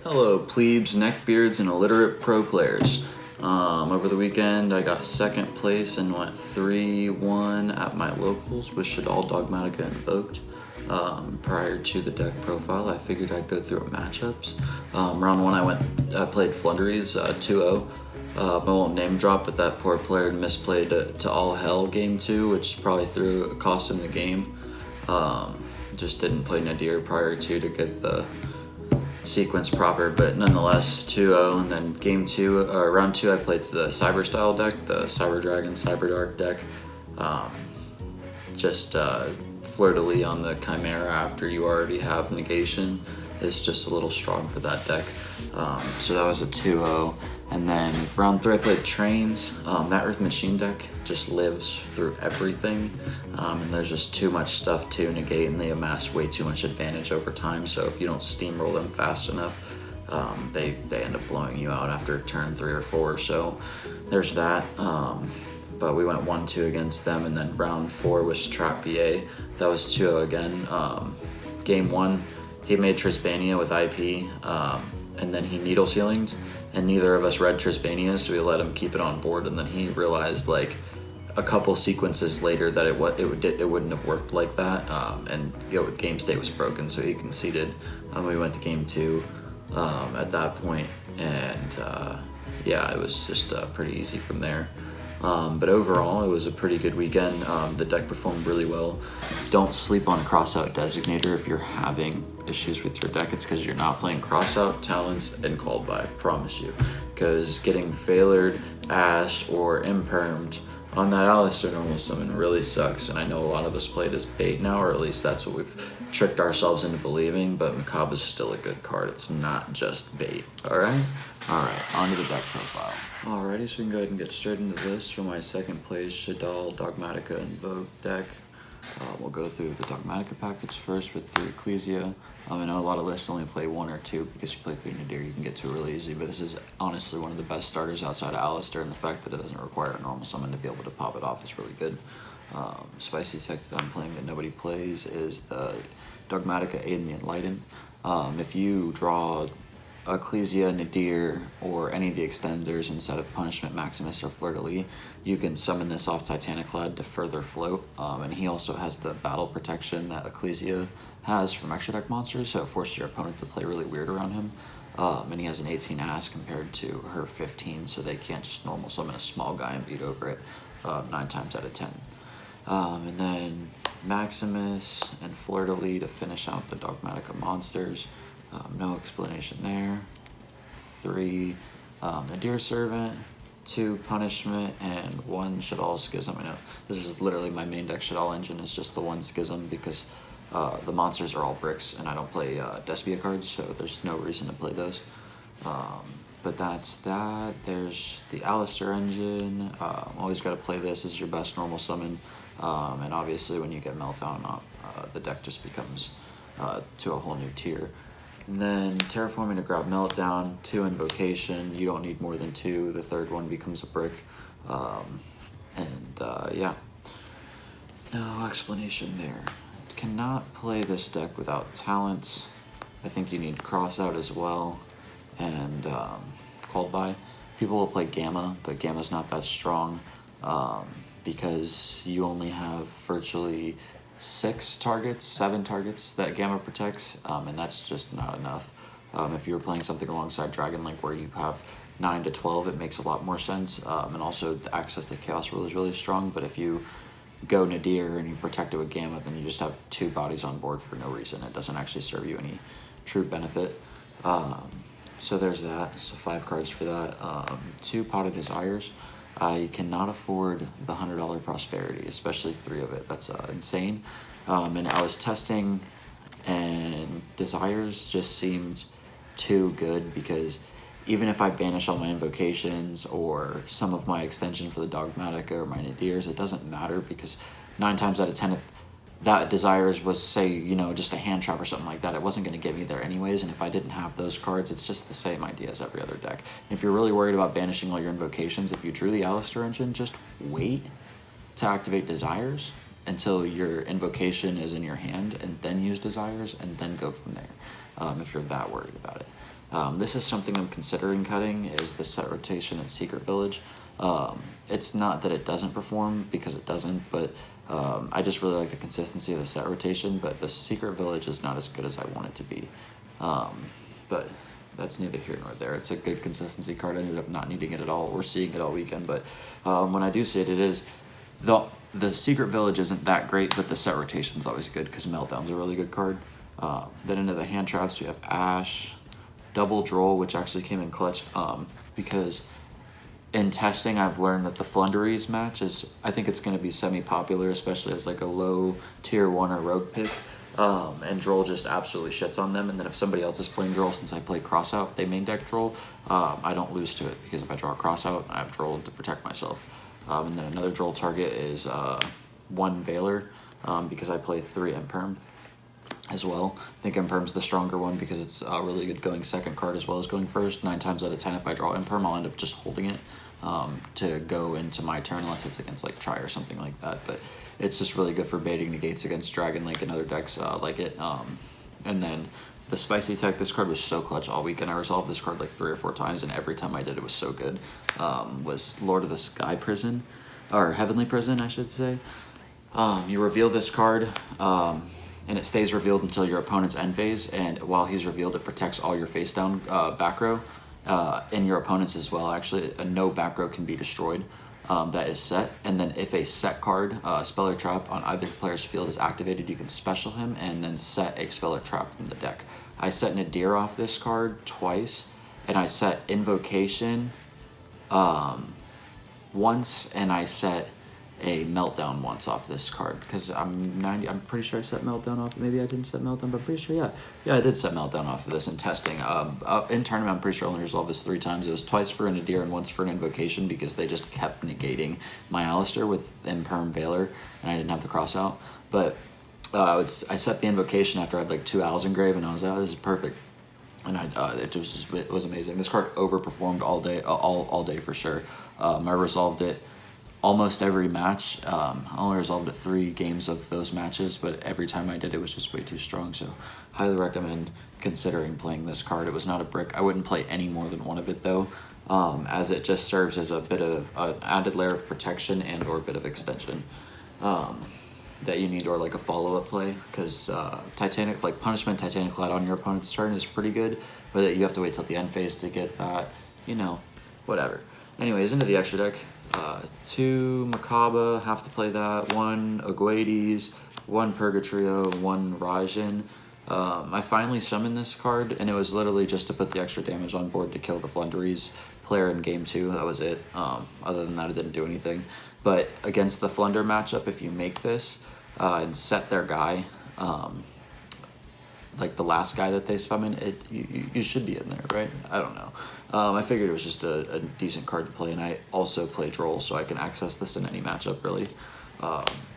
Hello, plebes, neckbeards, and illiterate pro players. Over the weekend, I got second place and went 3-1 at my locals with Shaddoll, Dogmatika, and Invoked. Prior to the deck profile, I figured I'd go through matchups. Round one, I played Flunderies 2-0. I won't name drop, but that poor player misplayed to all hell game 2, which probably cost him the game. Just didn't play Nadir prior to get the sequence proper, but nonetheless 2-0. And then game 2 or round 2, I played the Cyber style deck, the Cyber Dragon Cyber Dark deck. Fleur-de-lis on the Chimera after you already have negation is just a little strong for that deck. So that was a 2-0. And then round 3, I played Trains. That Earth Machine deck just lives through everything, and there's just too much stuff to negate, and they amass way too much advantage over time. So if you don't steamroll them fast enough, they end up blowing you out after turn 3 or 4. So there's that. But we went 1-2 against them, and then round 4 was Trap BA. That was 2-0 again. Game 1, he made Trisbania with IP, and then he needle ceilinged. And neither of us read Trisbania, so we let him keep it on board. And then he realized, like, a couple sequences later that it wouldn't have worked like that. Game state was broken, so he conceded. We went to game 2 at that point, and it was just pretty easy from there. But overall, it was a pretty good weekend. The deck performed really well. Don't sleep on Crossout Designator if you're having issues with your deck. It's because you're not playing Crossout, Talents, and Called By, I promise you. Because getting Failured, Ashed, or Impermed on that Alistar normal summon really sucks. And I know a lot of us play it as bait now, or at least that's what we've tricked ourselves into believing, but Macabre is still a good card. It's not just bait. Alright, on to the deck profile. Alrighty, so we can go ahead and get straight into this. For my second place, Shaddoll, Dogmatika, and Invoked deck. We'll go through the Dogmatika package first with 3 Ecclesia. I know a lot of lists only play 1 or 2 because you play 3 Nadir, you can get to it really easy, but this is honestly one of the best starters outside of Alistar, and the fact that it doesn't require a normal summon to be able to pop it off is really good. Spicy tech that I'm playing that nobody plays is the Dogmatika Aid and the Enlighten. If you draw Ecclesia, Nadir, or any of the extenders instead of Punishment, Maximus, or Fleur-de-lis, you can summon this off Titaniclad to further float. And he also has the battle protection that Ecclesia has from extra deck monsters, so it forces your opponent to play really weird around him. And he has an 18 ass compared to her 15, so they can't just normal summon a small guy and beat over it 9 times out of 10. And then Maximus and Fleur-de-lis to finish out the Dogmatika monsters. No explanation there. 3 Nadir Servant, 2 Punishment, and 1 Shaddoll Schism. I know this is literally my main deck. Shaddoll Engine is just the 1 Schism because the monsters are all bricks, and I don't play Despia cards, so there's no reason to play those. But that's that. There's the Alistar Engine. Always got to play this as your best normal summon. And obviously when you get Meltdown, the deck just becomes to a whole new tier. And then Terraforming to grab Meltdown, 2 Invocation. You don't need more than 2. The third one becomes a brick. No explanation there. Cannot play this deck without Talents. I think you need Crossout as well. And Called By. People will play Gamma, but Gamma's not that strong because you only have virtually 7 targets that Gamma protects, and that's just not enough. If you're playing something alongside Dragon Link where you have 9 to 12, it makes a lot more sense, and also the access to Chaos Rule is really strong, but if you go Nadir and you protect it with Gamma, then you just have 2 bodies on board for no reason. It doesn't actually serve you any true benefit. So there's that, so 5 cards for that. 2 Pot of Desires. I cannot afford the $100 Prosperity, especially 3 of it. That's insane. And I was testing, and Desires just seemed too good because even if I banish all my invocations or some of my extension for the Dogmatika or my Nadirs, it doesn't matter because 9 times out of 10, if that Desires was, say, just a hand trap or something like that, it wasn't going to get me there anyways, and if I didn't have those cards, it's just the same idea as every other deck. And if you're really worried about banishing all your invocations, if you drew the Alistar Engine, just wait to activate Desires until your invocation is in your hand, and then use Desires, and then go from there, if you're that worried about it. This is something I'm considering cutting, is the set rotation and Secret Village. It's not that it doesn't perform, because it doesn't, but I just really like the consistency of the set rotation, but the Secret Village is not as good as I want it to be. But that's neither here nor there. It's a good consistency card. I ended up not needing it at all or seeing it all weekend, but when I do see it, it is. The Secret Village isn't that great, but the set rotation is always good because Meltdown's a really good card. Then into the hand traps, we have Ash, Double Droll, which actually came in clutch because in testing, I've learned that the Flunderies match I think it's going to be semi-popular, especially as like a low tier 1 or rogue pick. And Droll just absolutely shits on them. And then if somebody else is playing Droll, since I play Crossout, if they main deck Droll, I don't lose to it because if I draw a Crossout, I have Droll to protect myself. And then another Droll target is 1 Veiler because I play 3 Imperm as well. I think Imperm's the stronger one because it's really good going second card as well as going first. 9 times out of 10, if I draw Imperm, I'll end up just holding it to go into my turn unless it's against like Try or something like that. But it's just really good for baiting negates against Dragon Link and other decks like it. And then the Spicy Tech, this card was so clutch all weekend. I resolved this card like 3 or 4 times, and every time I did, it was so good. Was Lord of the Sky Prison, or Heavenly Prison, I should say. You reveal this card, and it stays revealed until your opponent's end phase, and while he's revealed, it protects all your face down back row, and your opponent's as well. Actually, no back row can be destroyed. That is set, and then if a set card, Spell or Trap, on either player's field is activated, you can special him and then set a Spell or Trap from the deck. I set Nadir off this card twice, and I set Invocation once, and I set a Meltdown once off this card because I'm pretty sure I set Meltdown off. Maybe I didn't set Meltdown, but I'm pretty sure yeah I did set Meltdown off of this in testing. In tournament, I'm pretty sure I only resolved this 3 times. It was twice for a Nadir and once for an Invocation because they just kept negating my Alistar with Imperm Veiler, and I didn't have the cross out. But I set the Invocation after I had like 2 Owls engraved, and I was like, oh, this is perfect. And it was amazing. This card overperformed all day, all day for sure. I resolved it almost every match. I only resolved it 3 games of those matches, but every time I did, it was just way too strong. So highly recommend considering playing this card. It was not a brick. I wouldn't play any more than one of it though, as it just serves as a bit of an added layer of protection and or a bit of extension that you need, or like a follow-up play, because Titanic, like Punishment Titanic Clad on your opponent's turn is pretty good, but you have to wait till the end phase to get that, whatever. Anyways, into the extra deck. 2 Makaba, have to play that. 1 Aguades, 1 Purgatrio, 1 Raijin. I finally summoned this card, and it was literally just to put the extra damage on board to kill the Flunderies player in game 2. That was it. Other than that, it didn't do anything. But against the Flunder matchup, if you make this and set their guy, like the last guy that they summon, you should be in there, right? I don't know. I figured it was just a decent card to play, and I also play Droll, so I can access this in any matchup, really.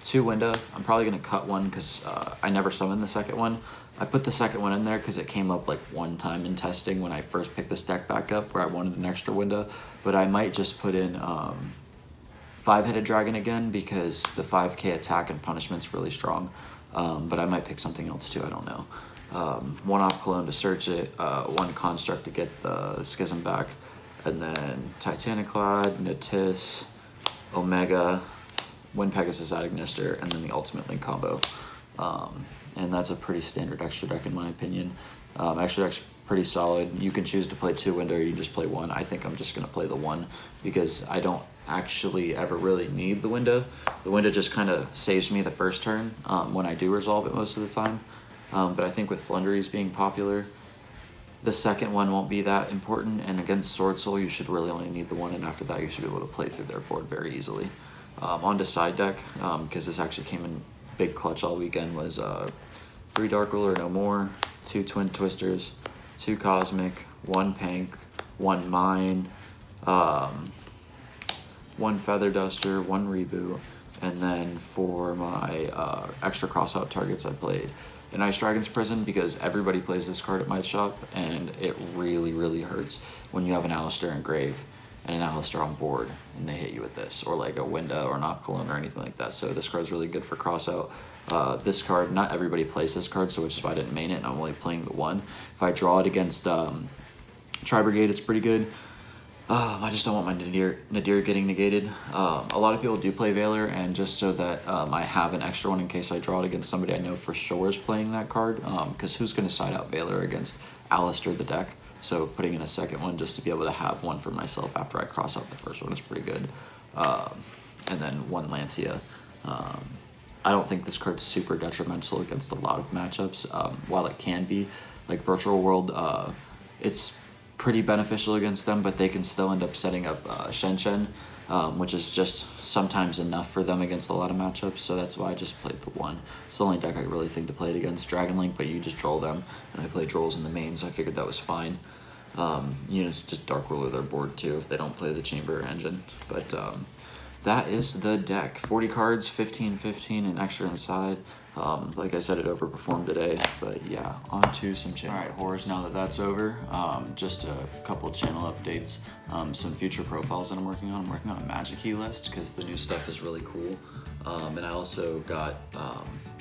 2 Winda. I'm probably going to cut 1 because I never summoned the second one. I put the second one in there because it came up like 1 time in testing when I first picked this deck back up where I wanted an extra Winda, but I might just put in 5-headed Dragon again because the 5k attack and punishment's really strong, but I might pick something else too, I don't know. 1 off Cologne to search it, 1 construct to get the Schism back, and then Titaniclad, Natis, Omega, Wind Pegasus at Ignister, and then the Ultimate Link combo. And that's a pretty standard extra deck in my opinion. Extra deck's pretty solid. You can choose to play 2 Winda or you can just play 1. I think I'm just going to play the 1 because I don't actually ever really need the Winda. The Winda just kind of saves me the first turn when I do resolve it most of the time. But I think with Flunderies being popular, the second one won't be that important, and against Sword Soul, you should really only need the 1, and after that, you should be able to play through their board very easily. On to side deck, because this actually came in big clutch all weekend, was 3 Dark Ruler, no more, 2 Twin Twisters, 2 Cosmic, 1 Pank, 1 Mine, 1 Feather Duster, 1 Reboot, and then for my extra crossout targets, I played an Ice Dragon's Prison because everybody plays this card at my shop, and it really, really hurts when you have an Alistar engraved and an Alistar on board and they hit you with this, or like a Winda or an Opcolon or anything like that. So this card's really good for crossout. This card, not everybody plays this card, so which is why I didn't main it, and I'm only playing the 1. If I draw it against Tri-Brigade, it's pretty good. I just don't want my Nadir getting negated. A lot of people do play Valor, and just so that I have an extra one in case I draw it against somebody I know for sure is playing that card, because who's going to side out Valor against Alistar the deck? So putting in a second one just to be able to have one for myself after I cross out the first one is pretty good. And then one Lancia. I don't think this card's super detrimental against a lot of matchups. While it can be, like Virtual World, it's pretty beneficial against them, but they can still end up setting up Shen, which is just sometimes enough for them against a lot of matchups, so that's why I just played the one. It's the only deck I really think to play it against. Dragon Link, but you just troll them, and I play Drolls in the main, so I figured that was fine. It's just Dark Ruler their board too if they don't play the Chamber Engine, but that is the deck. 40 cards, 15, and extra inside. Like I said, it overperformed today, but yeah, on to some channel. All right, horrors, now that that's over, just a couple channel updates, some future profiles that I'm working on. I'm working on a Magic Key list because the new stuff is really cool, and I also got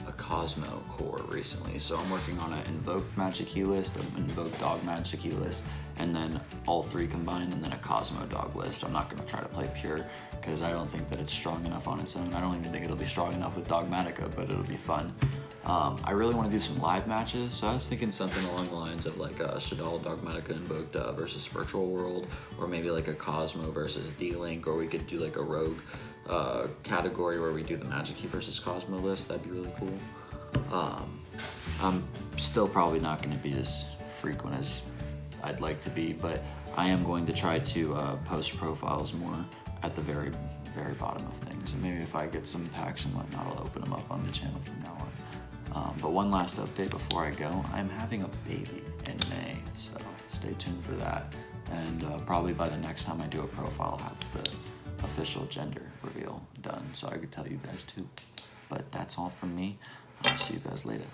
a Cosmo core recently, so I'm working on an Invoked Magic Key list, an Invoked Dog Magic Key list, and then all three combined, and then a Cosmo Dog list. I'm not going to try to play pure because I don't think that it's strong enough on its own. I don't even think it'll be strong enough with Dogmatika, but it'll be fun. I really want to do some live matches, so I was thinking something along the lines of like Shaddoll, Dogmatika, Invoked versus Virtual World, or maybe like a Cosmo versus D-Link, or we could do like a Rogue category where we do the Magic Key versus Cosmo list. That'd be really cool. I'm still probably not going to be as frequent as I'd like to be, but I am going to try to post profiles more at the very bottom of things, and maybe if I get some packs and whatnot, I'll open them up on the channel from now on. But one last update before I go, I'm having a baby in May, so stay tuned for that, and probably by the next time I do a profile, I'll have the official gender reveal done, so I could tell you guys too. But that's all from me. I'll see you guys later.